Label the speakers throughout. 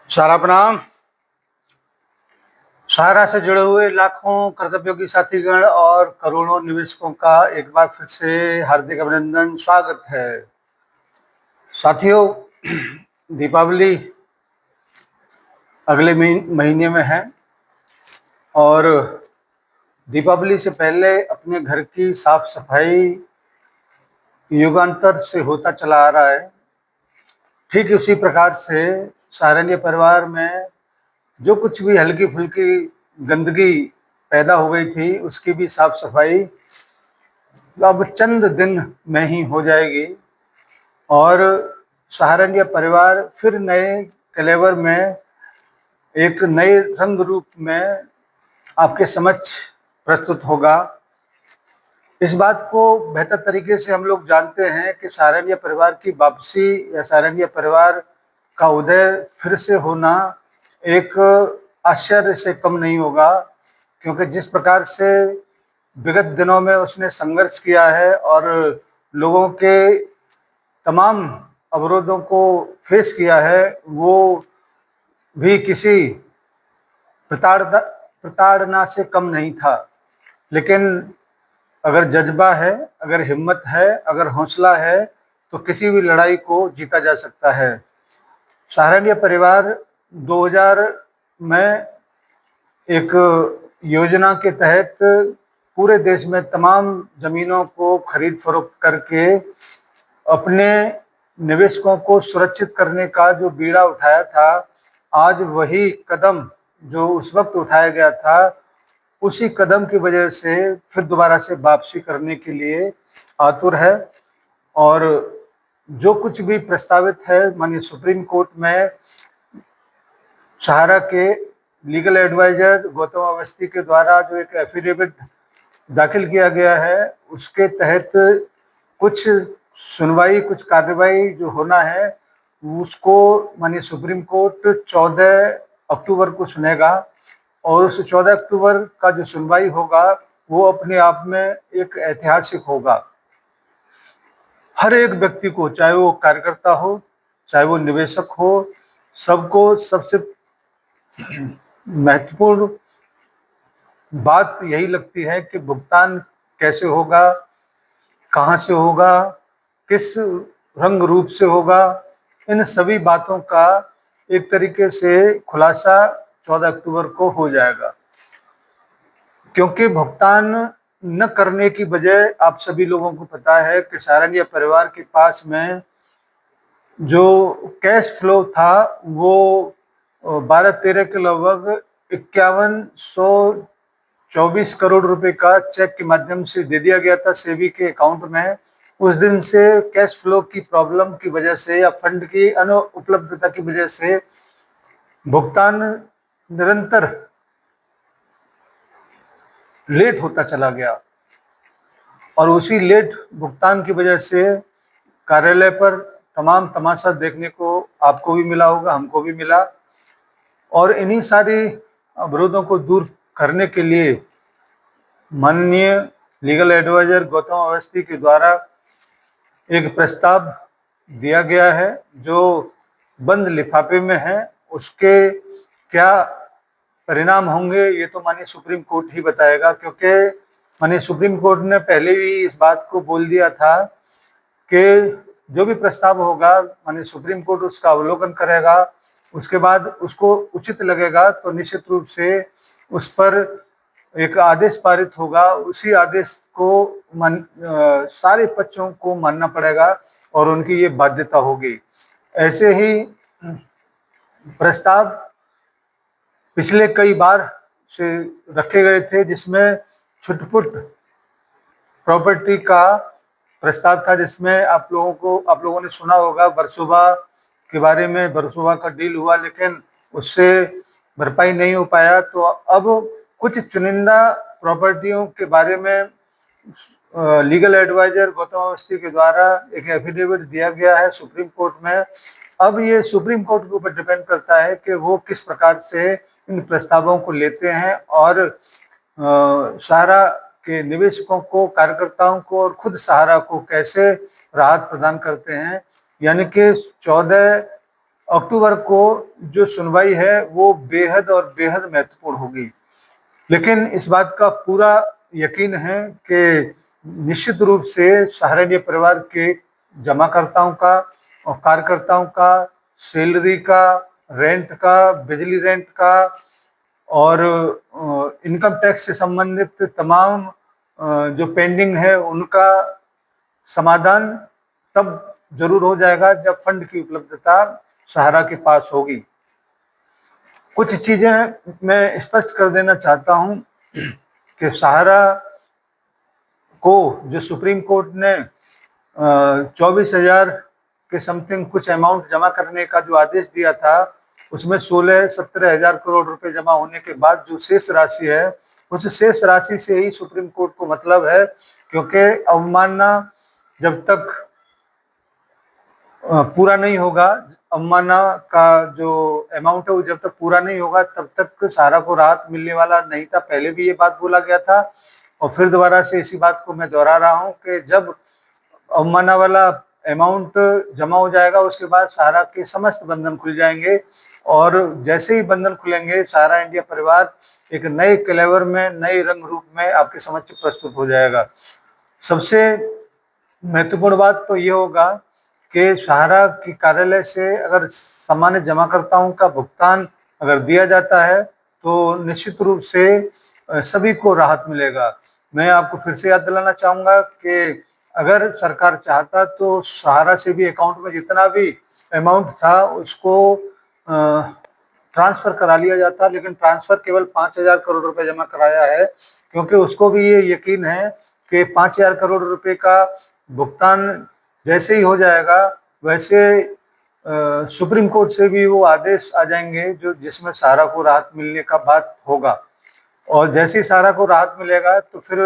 Speaker 1: सारा प्रणाम। सहारा से जुड़े हुए लाखों कर्तव्योगी साथीगण और करोड़ों निवेशकों का एक बार फिर से हार्दिक अभिनंदन, स्वागत है। साथियों, दीपावली अगले महीने में है और दीपावली से पहले अपने घर की साफ सफाई युगांतर से होता चला आ रहा है। ठीक उसी प्रकार से सहारनीय परिवार में जो कुछ भी हल्की फुल्की गंदगी पैदा हो गई थी उसकी भी साफ सफाई अब चंद दिन में ही हो जाएगी और सहारनीय परिवार फिर नए कलेवर में एक नए रंग रूप में आपके समक्ष प्रस्तुत होगा। इस बात को बेहतर तरीके से हम लोग जानते हैं कि सहारनीय परिवार की वापसी या सहारनीय परिवार का उदय फिर से होना एक आश्चर्य से कम नहीं होगा, क्योंकि जिस प्रकार से विगत दिनों में उसने संघर्ष किया है और लोगों के तमाम अवरोधों को फेस किया है, वो भी किसी प्रताड़ना से कम नहीं था। लेकिन अगर जज्बा है, अगर हिम्मत है, अगर हौसला है तो किसी भी लड़ाई को जीता जा सकता है। सहारनीय परिवार 2000 में एक योजना के तहत पूरे देश में तमाम जमीनों को खरीद फरोख्त करके अपने निवेशकों को सुरक्षित करने का जो बीड़ा उठाया था, आज वही कदम जो उस वक्त उठाया गया था उसी कदम की वजह से फिर दोबारा से वापसी करने के लिए आतुर है। और जो कुछ भी प्रस्तावित है माननीय सुप्रीम कोर्ट में सहारा के लीगल एडवाइजर गौतम अवस्थी के द्वारा जो एक एफिडेविट दाखिल किया गया है, उसके तहत कुछ सुनवाई, कुछ कार्रवाई जो होना है उसको माननीय सुप्रीम कोर्ट 14 अक्टूबर को सुनेगा और उस 14 अक्टूबर का जो सुनवाई होगा वो अपने आप में एक ऐतिहासिक होगा। हर एक व्यक्ति को, चाहे वो कार्यकर्ता हो, चाहे वो निवेशक हो, सबको सबसे महत्वपूर्ण बात यही लगती है कि भुगतान कैसे होगा, कहाँ से होगा, किस रंग रूप से होगा। इन सभी बातों का एक तरीके से खुलासा 14 अक्टूबर को हो जाएगा, क्योंकि भुगतान न करने की वजह आप सभी लोगों को पता है कि सहारनीय परिवार के पास में जो कैश फ्लो था वो 12-13 के लगभग 5124 करोड़ रुपए का चेक के माध्यम से दे दिया गया था सेबी के अकाउंट में। उस दिन से कैश फ्लो की प्रॉब्लम की वजह से या फंड की अनुपलब्धता की वजह से भुगतान निरंतर लेट होता चला गया और उसी लेट भुगतान की वजह से कार्यालय पर तमाम तमाशा देखने को आपको भी मिला होगा, हमको भी मिला। और इन्हीं सारी अवरोधों को दूर करने के लिए माननीय लीगल एडवाइजर गौतम अवस्थी के द्वारा एक प्रस्ताव दिया गया है जो बंद लिफाफे में है। उसके क्या परिणाम होंगे ये तो माननीय सुप्रीम कोर्ट ही बताएगा, क्योंकि माननीय सुप्रीम कोर्ट ने पहले भी इस बात को बोल दिया था कि जो भी प्रस्ताव होगा माननीय सुप्रीम कोर्ट उसका अवलोकन करेगा, उसके बाद उसको उचित लगेगा तो निश्चित रूप से उस पर एक आदेश पारित होगा। उसी आदेश को सारे पक्षों को मानना पड़ेगा और उनकी ये बाध्यता होगी। ऐसे ही प्रस्ताव पिछले कई बार से रखे गए थे जिसमें छुटपुट प्रॉपर्टी का प्रस्ताव था, जिसमें आप लोगों ने सुना होगा वर्सोवा के बारे में। वर्सोवा का डील हुआ लेकिन उससे भरपाई नहीं हो पाया, तो अब कुछ चुनिंदा प्रॉपर्टियों के बारे में लीगल एडवाइजर गौतम अवस्थी के द्वारा एक एफिडेविट दिया गया है सुप्रीम कोर्ट में। अब ये सुप्रीम कोर्ट के ऊपर डिपेंड करता है कि वो किस प्रकार से इन प्रस्तावों को लेते हैं और सहारा के निवेशकों को, कार्यकर्ताओं को और खुद सहारा को कैसे राहत प्रदान करते हैं। यानी कि 14 अक्टूबर को जो सुनवाई है वो बेहद और बेहद महत्वपूर्ण होगी। लेकिन इस बात का पूरा यकीन है कि निश्चित रूप से सहारनीय परिवार के जमाकर्ताओं का और कार्यकर्ताओं का सैलरी का, रेंट का, बिजली रेंट का और इनकम टैक्स से संबंधित तमाम जो पेंडिंग है उनका समाधान तब जरूर हो जाएगा जब फंड की उपलब्धता सहारा के पास होगी। कुछ चीजें मैं स्पष्ट कर देना चाहता हूं कि सहारा को जो सुप्रीम कोर्ट ने 24,000 के समथिंग कुछ अमाउंट जमा करने का जो आदेश दिया था, उसमें 16-17 हजार करोड़ रुपए जमा होने के बाद जो शेष राशि है, उस शेष राशि से ही सुप्रीम कोर्ट को मतलब है, क्योंकि अवमानना जब तक पूरा नहीं होगा, अवमानना का जो अमाउंट है वो जब तक पूरा नहीं होगा तब तक सहारा को राहत मिलने वाला नहीं था। पहले भी ये बात बोला गया था और फिर दोबारा से इसी बात को मैं दोहरा रहा हूँ कि जब अवमानना वाला अमाउंट जमा हो जाएगा उसके बाद सहारा के समस्त बंधन खुल जाएंगे और जैसे ही बंधन खुलेंगे सहारा इंडिया परिवार एक नए कलेवर में, नए रंग रूप में आपके समक्ष प्रस्तुत हो जाएगा। सबसे महत्वपूर्ण बात तो ये होगा कि सहारा की कार्यालय से अगर सामान्य जमाकर्ताओं का भुगतान अगर दिया जाता है तो निश्चित रूप से सभी को राहत मिलेगा। मैं आपको फिर से याद दिलाना चाहूंगा कि अगर सरकार चाहता तो सहारा से भी अकाउंट में जितना भी अमाउंट था उसको ट्रांसफर करा लिया जाता, लेकिन ट्रांसफर केवल 5,000 करोड़ रुपए जमा कराया है, क्योंकि उसको भी ये यकीन है कि 5,000 करोड़ रुपए का भुगतान जैसे ही हो जाएगा वैसे सुप्रीम कोर्ट से भी वो आदेश आ जाएंगे जो जिसमें सहारा को राहत मिलने का बात होगा और जैसे ही सहारा को राहत मिलेगा तो फिर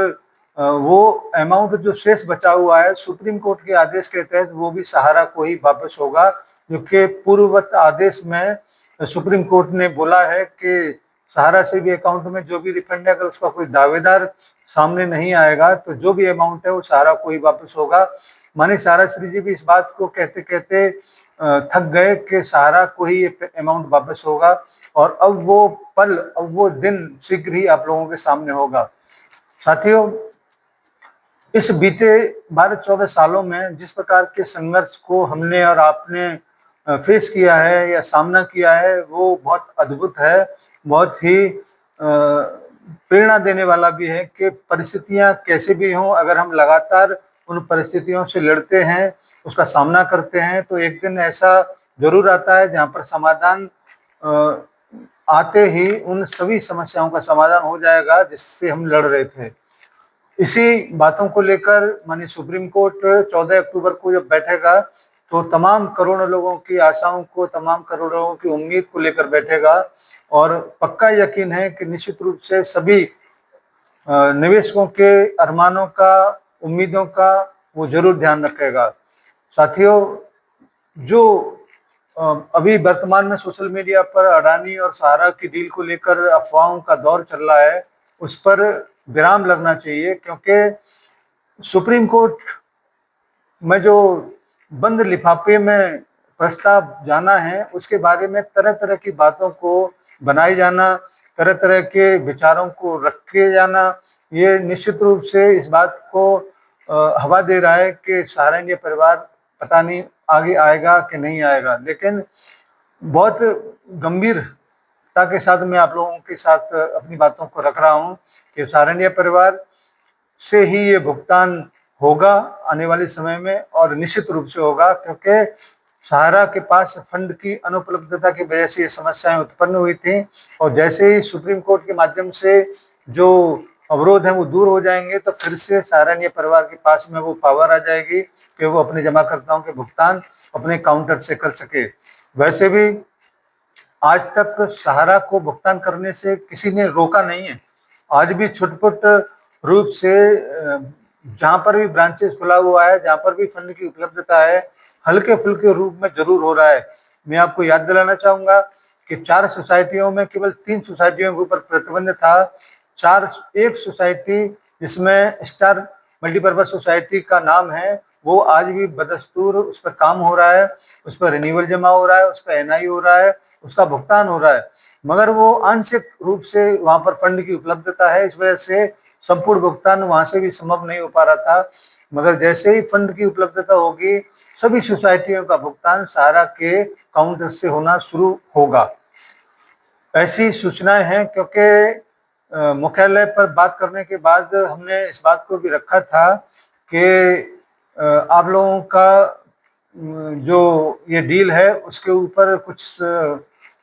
Speaker 1: वो अमाउंट जो शेष बचा हुआ है सुप्रीम कोर्ट के आदेश के तहत वो भी सहारा को ही वापस होगा, क्योंकि पूर्ववत आदेश में सुप्रीम कोर्ट ने बोला है कि सहारा से भी अकाउंट में जो भी रिफंड है अगर उसका कोई दावेदार सामने नहीं आएगा तो जो भी अमाउंट है वो सहारा को ही वापस होगा। मानी सहारा श्री जी भी इस बात को कहते कहते थक गए कि सहारा को ही ये अमाउंट वापस होगा और अब वो पल, अब वो दिन शीघ्र ही आप लोगों के सामने होगा। साथियों, इस बीते 12-14 सालों में जिस प्रकार के संघर्ष को हमने और आपने फेस किया है या सामना किया है वो बहुत अद्भुत है, बहुत ही प्रेरणा देने वाला भी है कि परिस्थितियां कैसे भी हों, अगर हम लगातार उन परिस्थितियों से लड़ते हैं, उसका सामना करते हैं तो एक दिन ऐसा जरूर आता है जहां पर समाधान आते ही उन सभी समस्याओं का समाधान हो जाएगा जिससे हम लड़ रहे थे। इसी बातों को लेकर माननीय सुप्रीम कोर्ट 14 अक्टूबर को जब बैठेगा तो तमाम करोड़ों लोगों की आशाओं को, तमाम करोड़ों लोगों की उम्मीद को लेकर बैठेगा और पक्का यकीन है कि निश्चित रूप से सभी निवेशकों के अरमानों का, उम्मीदों का वो जरूर ध्यान रखेगा। साथियों, जो अभी वर्तमान में सोशल मीडिया पर अडानी और सहारा की डील को लेकर अफवाहों का दौर चल रहा है उस पर विराम लगना चाहिए, क्योंकि सुप्रीम कोर्ट में जो बंद लिफाफे में प्रस्ताव जाना है उसके बारे में तरह तरह की बातों को बनाए जाना, तरह तरह के विचारों को रखे जाना, ये निश्चित रूप से इस बात को हवा दे रहा है कि सहारा इंडिया परिवार पता नहीं आगे आएगा कि नहीं आएगा। लेकिन बहुत गंभीरता के साथ मैं आप लोगों के साथ अपनी बातों को रख रहा हूँ कि सहारा इंडिया परिवार से ही ये भुगतान होगा आने वाले समय में और निश्चित रूप से होगा, क्योंकि सहारा के पास फंड की अनुपलब्धता की वजह से ये समस्याएं उत्पन्न हुई थी और जैसे ही सुप्रीम कोर्ट के माध्यम से जो अवरोध है वो दूर हो जाएंगे तो फिर से सहारा इंडिया परिवार के पास में वो पावर आ जाएगी कि वो अपने जमाकर्ताओं के भुगतान अपने काउंटर से कर सके। वैसे भी आज तक सहारा को भुगतान करने से किसी ने रोका नहीं है। आज भी छुटपुट रूप से जहां पर भी ब्रांचेस खुला हुआ है, जहां पर भी फंड की उपलब्धता है, हल्के फुल्के रूप में जरूर हो रहा है। मैं आपको याद दिलाना चाहूंगा कि 4 सोसाइटियों में केवल 3 सोसाइटियों के ऊपर प्रतिबंध था। एक सोसाइटी जिसमें स्टार मल्टीपर्पज सोसाइटी का नाम है वो आज भी बदस्तूर उस पर काम हो रहा है, उस पर रिन्यूअल जमा हो रहा है, उस पर एनआई हो रहा है, उसका भुगतान हो रहा है, मगर वो आंशिक रूप से वहां पर फंड की उपलब्धता है, इस वजह से संपूर्ण भुगतान वहां से भी संभव नहीं हो पा रहा था। मगर जैसे ही फंड की उपलब्धता होगी, सभी सोसाइटियों का भुगतान सहारा के काउंटर से होना शुरू होगा। ऐसी सूचनाएं हैं, क्योंकि मुख्यालय पर बात करने के बाद हमने इस बात को भी रखा था कि आप लोगों का जो ये डील है उसके ऊपर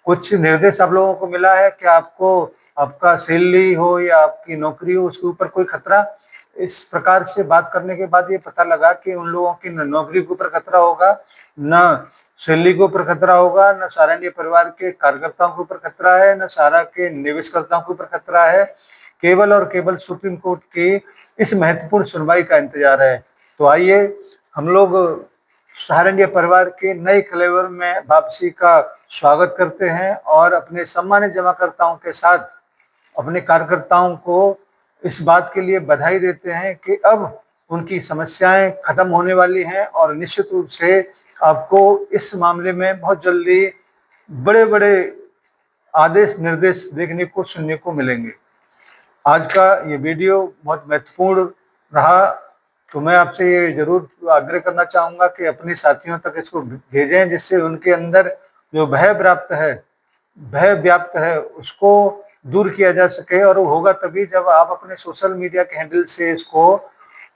Speaker 1: कुछ निर्देश आप लोगों को मिला है कि आपको आपका सैलरी हो या आपकी नौकरी हो उसके ऊपर कोई खतरा। इस प्रकार से बात करने के बाद ये पता लगा कि उन लोगों की न नौकरी के ऊपर खतरा होगा, न सैलरी के ऊपर खतरा होगा, न सहारनीय परिवार के कार्यकर्ताओं के ऊपर खतरा है, न सहारा के निवेशकर्ताओं के ऊपर खतरा है। केवल और केवल सुप्रीम कोर्ट की इस महत्वपूर्ण सुनवाई का इंतजार है। तो आइए हम लोग सहारनीय परिवार के नए कलेवर में वापसी का स्वागत करते हैं और अपने सम्मानित जमाकर्ताओं के साथ अपने कार्यकर्ताओं को इस बात के लिए बधाई देते हैं कि अब उनकी समस्याएं खत्म होने वाली हैं और निश्चित रूप से आपको इस मामले में बहुत जल्दी बड़े बड़े आदेश निर्देश देखने को सुनने को मिलेंगे। आज का ये वीडियो बहुत महत्वपूर्ण रहा, तो मैं आपसे ये जरूर आग्रह करना चाहूँगा कि अपने साथियों तक इसको भेजें, जिससे उनके अंदर जो भय व्याप्त है उसको दूर किया जा सके। और वो होगा तभी जब आप अपने सोशल मीडिया के हैंडल से इसको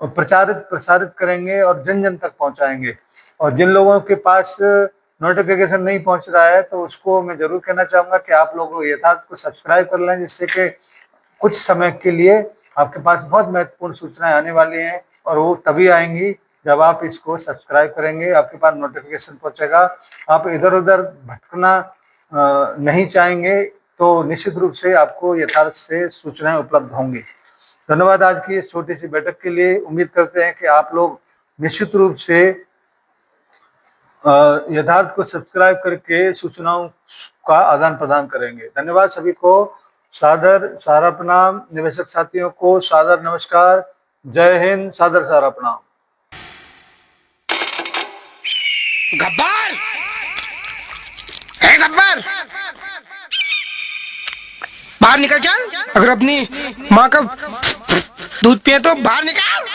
Speaker 1: प्रसारित करेंगे और जन जन तक पहुंचाएंगे। और जिन लोगों के पास नोटिफिकेशन नहीं पहुंच रहा है तो उसको मैं जरूर कहना चाहूँगा कि आप लोग यथार्थ को सब्सक्राइब कर लें, जिससे कि कुछ समय के लिए आपके पास बहुत महत्वपूर्ण सूचनाएं आने वाली हैं और वो तभी आएंगी जब आप इसको सब्सक्राइब करेंगे, आपके पास नोटिफिकेशन पहुंचेगा। आप इधर उधर भटकना नहीं चाहेंगे तो निश्चित रूप से आपको यथार्थ से सूचनाएं उपलब्ध होंगी। धन्यवाद आज की इस छोटी सी बैठक के लिए। उम्मीद करते हैं कि आप लोग निश्चित रूप से यथार्थ को सब्सक्राइब करके सूचनाओं का आदान प्रदान करेंगे। धन्यवाद सभी को। सादर सारा प्रणाम। निवेशक साथियों को सादर नमस्कार। जय हिंद। सादर सारा प्रणाम।
Speaker 2: गब्बर है, गब्बर बाहर निकल चल। अगर अपनी माँ का दूध पिए तो बाहर निकल।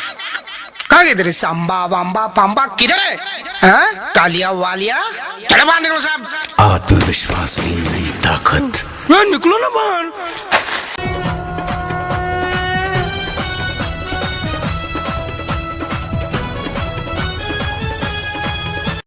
Speaker 2: कहाँ गए तेरे सांबा वाम्बा पाम्बा, किधर है? हाँ? कालिया वालिया, चलो बाहर निकलो साहब।
Speaker 3: आत्मविश्वास की नई ताकत।
Speaker 2: निकलो ना बाहर।